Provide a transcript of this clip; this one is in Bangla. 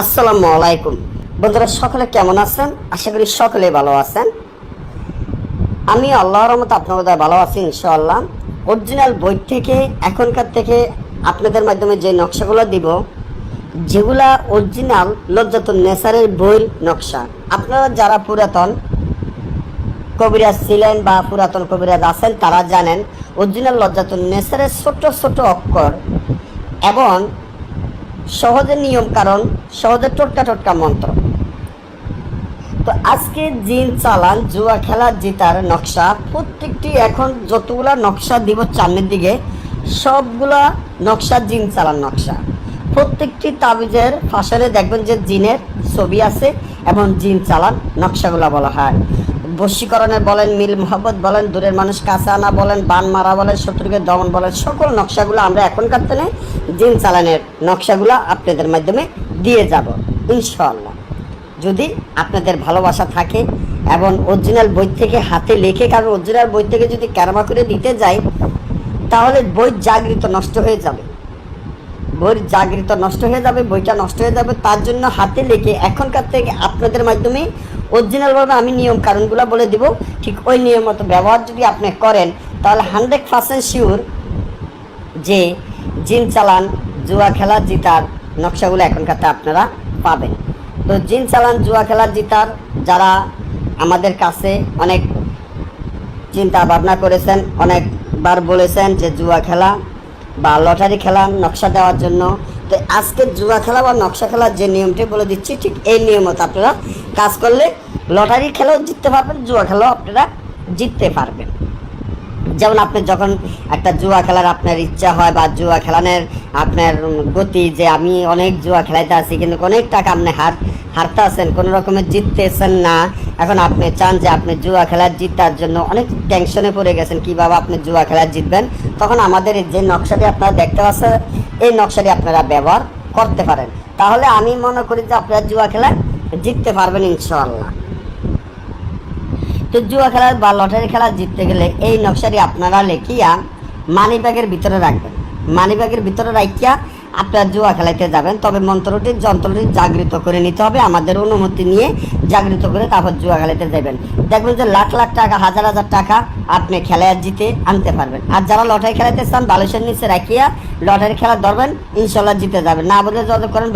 আসসালামু আলাইকুম বন্ধুরা, সকলে কেমন আছেন? আশা করি সকলে ভালো আছেন। আমি আল্লাহর রহমতে আপনাদের ভালো আছি ইনশাআল্লাহ। অরিজিনাল বই থেকে এখনকার থেকে আপনাদের মাধ্যমে যে নকশাগুলো দিব, যেগুলা অরিজিনাল লজ্জাতুন নেসারের বইয়ের নকশা। আপনারা যারা পুরাতন কবিরাজ ছিলেন বা পুরাতন কবিরাজ আছেন তারা জানেন অরিজিনাল লজ্জাতুন নেসারের ছোট ছোট অক্ষর এবং সহজে নিয়ম কারণ, সহজে টোটকা টোটকা মন্ত্র। তো আজকে জিন চালান, জুয়া খেলা, জিতার নকশা, প্রত্যেকটি এখন যতগুলা নকশা দিব সামনের দিকে সবগুলা নকশা জিন চালান নকশা। প্রত্যেকটি তাবিজের ফাঁসরে দেখবেন যে জিনের ছবি আছে এবং জিন চালান নকশাগুলা বলা হয়। বশীকরণের বলেন, মিল মোহাব্বত বলেন, দূরের মানুষ কাছে আনা বলেন, বান মারা বলেন, শত্রুকে দমন বলেন, সকল নকশাগুলো আমরা এখনকার দিনে জিন চালানের নকশাগুলো আপনাদের মাধ্যমে দিয়ে যাব ইনশাআল্লাহ। যদি আপনাদের ভালোবাসা থাকে এবং অরিজিনাল বই থেকে হাতে লেখে, কারণ অরিজিনাল বই থেকে যদি ক্যারামা করে দিতে যাই তাহলে বই জাগৃত নষ্ট হয়ে যাবে, বইয়ের জাগৃত নষ্ট হয়ে যাবে, বইটা নষ্ট হয়ে যাবে। তার জন্য হাতে লেখে এখনকার থেকে আপনাদের মাধ্যমে অরিজিনালভাবে আমি নিয়ম কারণগুলো বলে দিব। ঠিক ওই নিয়ম মতো ব্যবহার যদি আপনি করেন তাহলে 100% শিওর যে জিন চালান, জুয়া খেলা, জিতার নকশাগুলো এখনকার আপনারা পাবেন। তো জিন চালান, জুয়া খেলা, জিতার যারা আমাদের কাছে অনেক চিন্তা ভাবনা করেছেন, অনেকবার বলেছেন যে জুয়া খেলা বা লটারি খেলার নকশা দেওয়ার জন্য, তো আজকে জুয়া খেলা বা নকশা খেলার যে নিয়মটি বলে দিচ্ছি ঠিক এই নিয়ম মতো আপনারা কাজ করলে লটারি খেলাও জিততে পারবেন, জুয়া খেলাও আপনারা জিততে পারবেন। যেমন আপনি যখন একটা জুয়া খেলার আপনার ইচ্ছা হয় বা জুয়া খেলানোর আপনার গতি, যে আমি অনেক জুয়া খেলাইতে আছি কিন্তু অনেক টাকা আপনি হারতে আছেন, কোনো রকমের জিততেছেন না, এখন আপনি চান যে আপনি জুয়া খেলার জিতার জন্য অনেক টেনশনে পড়ে গেছেন কীভাবে আপনি জুয়া খেলার জিতবেন, তখন আমাদের যে নকশাটি আপনারা দেখতে পাচ্ছেন এই নকশাটি আপনারা ব্যবহার করতে পারেন। তাহলে আমি মনে করি যে আপনারা জুয়া খেলা জিততে পারবেন ইনশাআল্লাহ। তো জুয়া খেলার বা লটারি খেলা জিততে গেলে এই নকশাটি আপনারা লেখিয়া মানি ব্যাগের ভিতরে রাখবেন। মানি ব্যাগের ভিতরে রাখিয়া আপনারা জুয়া খেলাইতে যাবেন, তবে যন্ত্রটি জাগৃত করে নিতে হবে, আমাদের অনুমতি নিয়ে জাগৃত করে তারপর জুয়া খেলাইতে যাবেন। দেখবেন যে লাখ লাখ টাকা, হাজার হাজার টাকা আপনি খেলায় জিতে আনতে পারবেন। আর যারা লটারি খেলাইতে চান বালিশের নিচে রাখিয়া লটারি খেলা ধরবেন, ইনশাল্লাহ জিতে যাবেন। না বলে যত করেন